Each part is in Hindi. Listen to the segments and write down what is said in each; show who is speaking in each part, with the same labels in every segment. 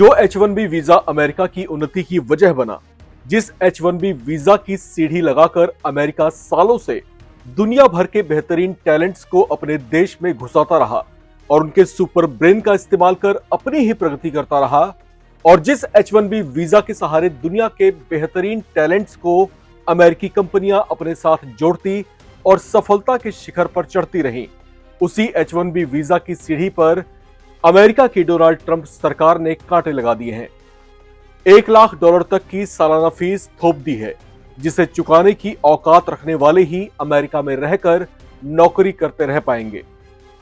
Speaker 1: जो H1B वीजा अमेरिका की उन्नति की वजह बना, जिस H1B वीजा की सीढ़ी लगाकर अमेरिका सालों से दुनिया भर के बेहतरीन टैलेंट्स को अपने देश में घुसाता रहा और उनके सुपर ब्रेन का इस्तेमाल कर अपनी ही प्रगति करता रहा, और जिस H1B वीजा के सहारे दुनिया के बेहतरीन टैलेंट्स को अमेरिकी कंपनियां अपने साथ जोड़ती और सफलता के शिखर पर चढ़ती रहीं, उसी H1B वीजा की सीढ़ी पर अमेरिका की डोनाल्ड ट्रंप सरकार ने कांटे लगा दिए हैं। $1 लाख तक की सालाना फीस थोप दी है, जिसे चुकाने की औकात रखने वाले ही अमेरिका में रहकर नौकरी करते रह पाएंगे।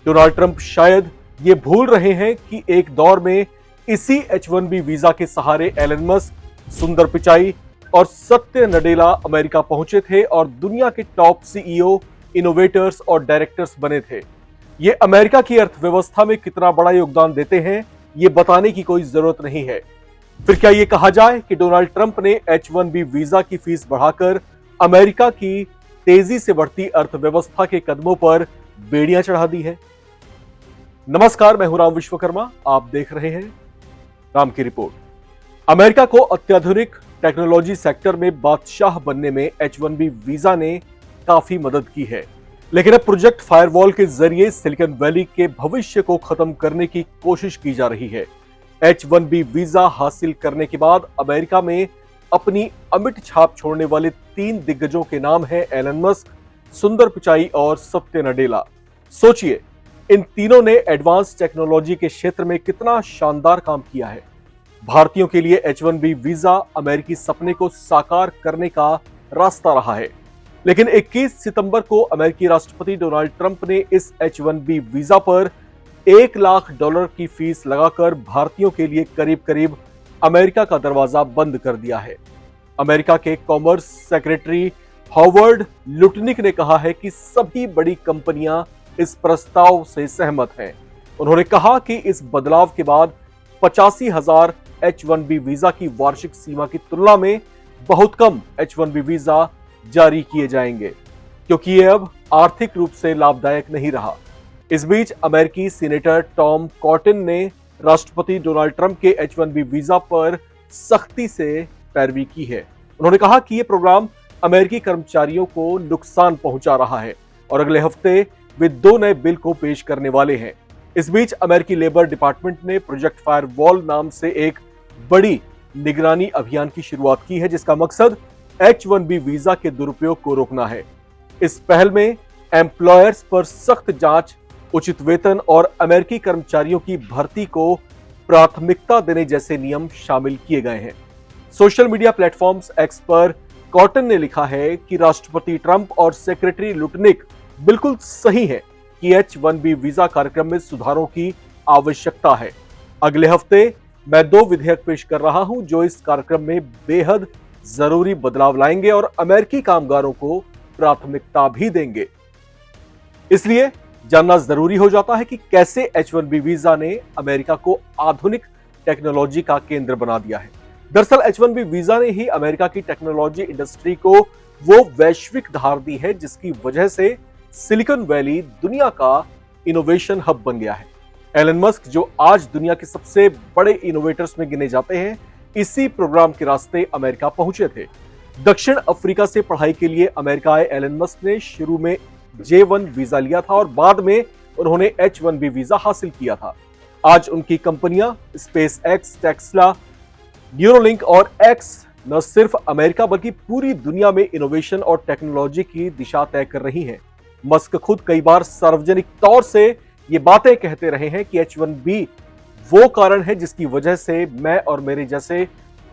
Speaker 1: डोनाल्ड ट्रंप शायद ये भूल रहे हैं कि एक दौर में इसी H1B वीजा के सहारे एलन मस्क, सुंदर पिचाई और सत्य नडेला अमेरिका पहुंचे थे और दुनिया के टॉप CEO, इनोवेटर्स और डायरेक्टर्स बने थे। ये अमेरिका की अर्थव्यवस्था में कितना बड़ा योगदान देते हैं, ये बताने की कोई जरूरत नहीं है। फिर क्या ये कहा जाए कि डोनाल्ड ट्रंप ने H1B वीजा की फीस बढ़ाकर अमेरिका की तेजी से बढ़ती अर्थव्यवस्था के कदमों पर बेड़ियां चढ़ा दी है? नमस्कार, मैं हूं राम विश्वकर्मा, आप देख रहे हैं राम की रिपोर्ट। अमेरिका को अत्याधुनिक टेक्नोलॉजी सेक्टर में बादशाह बनने में H1B वीजा ने काफी मदद की है, लेकिन अब प्रोजेक्ट फायरवॉल के जरिए सिलिकॉन वैली के भविष्य को खत्म करने की कोशिश की जा रही है। H1B वीजा हासिल करने के बाद अमेरिका में अपनी अमिट छाप छोड़ने वाले 3 दिग्गजों के नाम हैं एलन मस्क, सुंदर पिचाई और सत्य नडेला। सोचिए, इन तीनों ने एडवांस टेक्नोलॉजी के क्षेत्र में कितना शानदार काम किया है। भारतीयों के लिए H1B वीजा अमेरिकी सपने को साकार करने का रास्ता रहा है, लेकिन 21 सितंबर को अमेरिकी राष्ट्रपति डोनाल्ड ट्रंप ने इस H1B वीजा पर $1 लाख की फीस लगाकर भारतीयों के लिए करीब करीब अमेरिका का दरवाजा बंद कर दिया है। अमेरिका के कॉमर्स सेक्रेटरी हॉवर्ड लुटनिक ने कहा है कि सभी बड़ी कंपनियां इस प्रस्ताव से सहमत हैं। उन्होंने कहा कि इस बदलाव के बाद 85,000 H1B वीजा की वार्षिक सीमा की तुलना में बहुत कम H1B वीजा जारी किए जाएंगे, क्योंकि ये अब आर्थिक रूप से लाभदायक नहीं रहा। इस बीच अमेरिकी सीनेटर टॉम कॉटन ने राष्ट्रपति डोनाल्ड ट्रंप के H1B वीजा पर सख्ती से पैरवी की है। उन्होंने कहा कि यह प्रोग्राम अमेरिकी कर्मचारियों को नुकसान पहुंचा रहा है और अगले हफ्ते वे 2 नए बिल को पेश करने वाले हैं। इस बीच अमेरिकी लेबर डिपार्टमेंट ने प्रोजेक्ट फायरवॉल नाम से एक बड़ी निगरानी अभियान की शुरुआत की है, जिसका मकसद H1B वीजा के दुरुपयोग को रोकना है। इस पहल में एम्प्लॉयर्स पर सख्त जांच, उचित वेतन और अमेरिकी कर्मचारियों की भर्ती को प्राथमिकता देने जैसे नियम शामिल किए गए हैं। सोशल मीडिया प्लेटफॉर्म्स X पर कॉटन ने लिखा है कि राष्ट्रपति ट्रंप और सेक्रेटरी लुटनिक बिल्कुल सही है कि H1B वीजा कार्यक्रम में सुधारों की आवश्यकता है। अगले हफ्ते मैं 2 विधेयक पेश कर रहा हूं जो इस कार्यक्रम में बेहद जरूरी बदलाव लाएंगे और अमेरिकी कामगारों को प्राथमिकता भी देंगे। इसलिए जानना जरूरी हो जाता है कि कैसे H1B वीजा ने अमेरिका को आधुनिक टेक्नोलॉजी का केंद्र बना दिया है। दरअसल H1B वीजा ने ही अमेरिका की टेक्नोलॉजी इंडस्ट्री को वो वैश्विक धार दी है जिसकी वजह से सिलिकॉन वैली दुनिया का इनोवेशन हब बन गया है। एलन मस्क, जो आज दुनिया के सबसे बड़े इनोवेटर्स में गिने जाते हैं, इसी प्रोग्राम के रास्ते अमेरिका पहुंचे थे। दक्षिण अफ्रीका से पढ़ाई के लिए अमेरिका आए एलन मस्क ने शुरू में J1 वीजा लिया था और बाद में उन्होंने H1B वीजा हासिल किया था। आज उनकी कंपनियां स्पेस एक्स, टेस्ला, न्यूरोलिंक और X न सिर्फ अमेरिका बल्कि पूरी दुनिया में इनोवेशन और टेक्नोलॉजी की दिशा तय कर रही हैं। मस्क खुद कई बार सार्वजनिक तौर से ये बातें कहते रहे हैं कि H1B वो कारण है जिसकी वजह से मैं और मेरे जैसे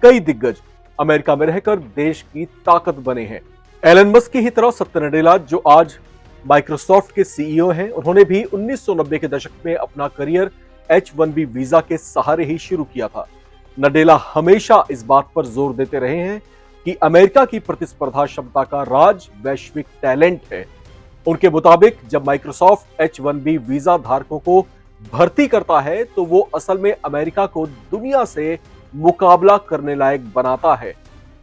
Speaker 1: कई दिग्गज अमेरिका में रहकर देश की ताकत बने हैं। एलन मस्क की ही तरह सत्य नडेला, जो आज माइक्रोसॉफ्ट के CEO हैं, उन्होंने भी 1990 के दशक में अपना करियर H1B वीजा के सहारे ही शुरू किया था। नडेला हमेशा इस बात पर जोर देते रहे हैं कि अमेरिका की प्रतिस्पर्धा क्षमता का राज वैश्विक टैलेंट है। उनके मुताबिक जब माइक्रोसॉफ्ट H1B वीजा धारकों को भर्ती करता है तो वो असल में अमेरिका को दुनिया से मुकाबला करने लायक बनाता है।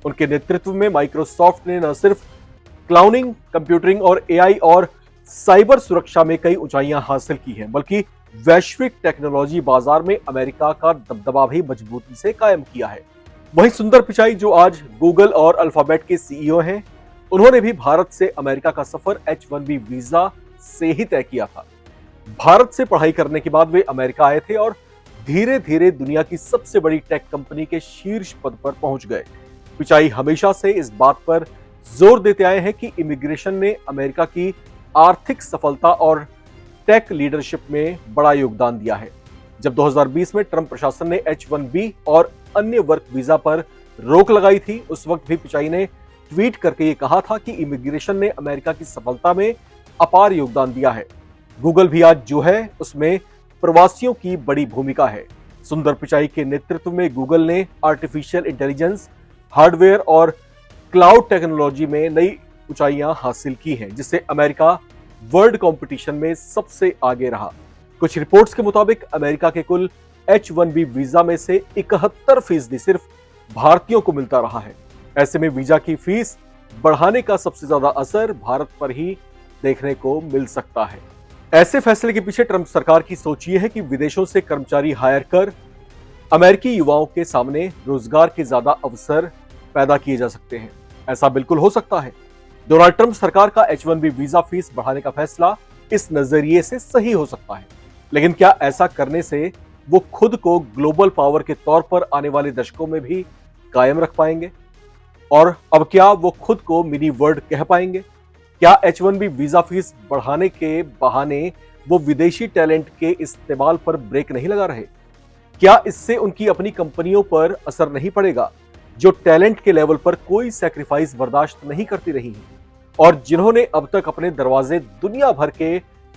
Speaker 1: उनके नेतृत्व में माइक्रोसॉफ्ट ने न सिर्फ क्लाउडिंग कंप्यूटिंग और AI और साइबर सुरक्षा में कई ऊंचाइयां हासिल की हैं, बल्कि वैश्विक टेक्नोलॉजी बाजार में अमेरिका का दबदबा भी मजबूती से कायम किया है। वहीं सुंदर पिचाई जो आज गूगल और अल्फाबेट के सीईओ हैं, उन्होंने भी भारत से अमेरिका का सफर H1B वीजा से ही तय किया था। भारत से पढ़ाई करने के बाद वे अमेरिका आए थे और धीरे धीरे दुनिया की सबसे बड़ी टेक कंपनी के शीर्ष पद पर पहुंच गए। पिचाई हमेशा से इस बात पर जोर देते आए हैं कि इमिग्रेशन ने अमेरिका की आर्थिक सफलता और टेक लीडरशिप में बड़ा योगदान दिया है। जब 2020 में ट्रंप प्रशासन ने H1B और अन्य वर्क वीजा पर रोक लगाई थी, उस वक्त भी पिचाई ने ट्वीट करके ये कहा था कि इमिग्रेशन ने अमेरिका की सफलता में अपार योगदान दिया है। गूगल भी आज जो है उसमें प्रवासियों की बड़ी भूमिका है। सुंदर पिचाई के नेतृत्व में गूगल ने आर्टिफिशियल इंटेलिजेंस, हार्डवेयर और क्लाउड टेक्नोलॉजी में नई ऊंचाइयां हासिल की हैं, जिससे अमेरिका वर्ल्ड कंपटीशन में सबसे आगे रहा। कुछ रिपोर्ट्स के मुताबिक अमेरिका के कुल H1B वीजा में से 71% सिर्फ भारतीयों को मिलता रहा है। ऐसे में वीजा की फीस बढ़ाने का सबसे ज्यादा असर भारत पर ही देखने को मिल सकता है। ऐसे फैसले के पीछे ट्रंप सरकार की सोच ये है कि विदेशों से कर्मचारी हायर कर अमेरिकी युवाओं के सामने रोजगार के ज्यादा अवसर पैदा किए जा सकते हैं। ऐसा बिल्कुल हो सकता है। डोनाल्ड ट्रंप सरकार का H1B वीजा फीस बढ़ाने का फैसला इस नजरिए से सही हो सकता है, लेकिन क्या ऐसा करने से वो खुद को ग्लोबल पावर के तौर पर आने वाले दशकों में भी कायम रख पाएंगे? और अब क्या वो खुद को मिनी वर्ल्ड कह पाएंगे? क्या H1B वीजा फीस बढ़ाने के बहाने वो विदेशी टैलेंट के इस्तेमाल पर ब्रेक नहीं लगा रहे? क्या इससे उनकी अपनी कंपनियों पर असर नहीं पड़ेगा, जो टैलेंट के लेवल पर कोई सैक्रिफाइस बर्दाश्त नहीं करती रही हैं और जिन्होंने अब तक अपने दरवाजे दुनिया भर के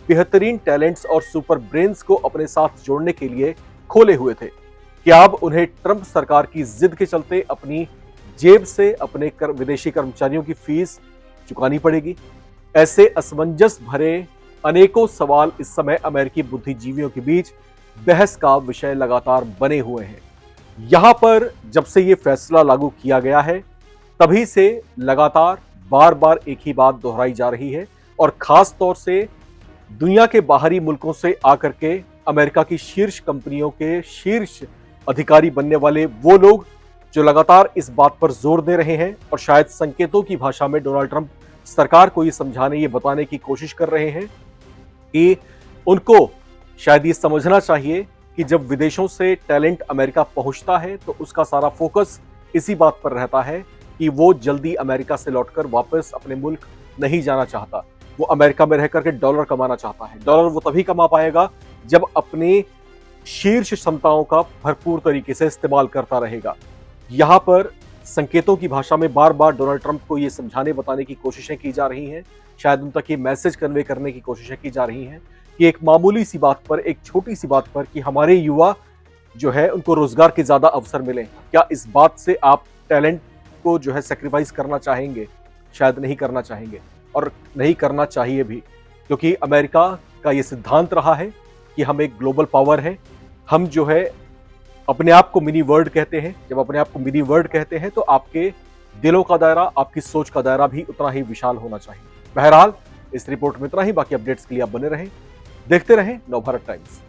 Speaker 1: बेहतरीन टैलेंट्स और सुपर ब्रेन्स को अपने साथ जोड़ने के लिए खोले हुए थे? क्या अब उन्हें ट्रंप सरकार की जिद के चलते अपनी जेब से अपने विदेशी कर्मचारियों की फीस चुकानी पड़ेगी? ऐसे असमंजस भरे अनेकों सवाल इस समय अमेरिकी बुद्धिजीवियों के बीच बहस का विषय लगातार बने हुए हैं। यहां पर जब से ये फैसला लागू किया गया है, तभी से लगातार बार बार एक ही बात दोहराई जा रही है और खास तौर से दुनिया के बाहरी मुल्कों से आकर के अमेरिका की शीर्ष कंपनियों के शीर्ष अधिकारी बनने वाले वो लोग जो लगातार इस बात पर जोर दे रहे हैं और शायद संकेतों की भाषा में डोनाल्ड ट्रंप सरकार को ये समझाने, ये बताने की कोशिश कर रहे हैं कि उनको शायद ये समझना चाहिए कि जब विदेशों से टैलेंट अमेरिका पहुंचता है तो उसका सारा फोकस इसी बात पर रहता है कि वो जल्दी अमेरिका से लौटकर वापस अपने मुल्क नहीं जाना चाहता। वो अमेरिका में रह करके डॉलर कमाना चाहता है। डॉलर वो तभी कमा पाएगा जब अपने शीर्ष क्षमताओं का भरपूर तरीके से इस्तेमाल करता रहेगा। यहाँ पर संकेतों की भाषा में बार बार डोनाल्ड ट्रंप को ये समझाने बताने की कोशिशें की जा रही हैं, शायद उन तक ये मैसेज कन्वे करने की कोशिशें की जा रही हैं कि एक मामूली सी बात पर, एक छोटी सी बात पर कि हमारे युवा जो है उनको रोजगार के ज्यादा अवसर मिले, क्या इस बात से आप टैलेंट को जो है सेक्रीफाइस करना चाहेंगे? शायद नहीं करना चाहेंगे और नहीं करना चाहिए भी, क्योंकि अमेरिका का ये सिद्धांत रहा है कि हम एक ग्लोबल पावर है। हम जो है अपने आप को मिनी वर्ल्ड कहते हैं। जब अपने आप को मिनी वर्ल्ड कहते हैं तो आपके दिलों का दायरा, आपकी सोच का दायरा भी उतना ही विशाल होना चाहिए। बहरहाल इस रिपोर्ट में इतना ही। बाकी अपडेट्स के लिए आप बने रहें, देखते रहें नवभारत टाइम्स।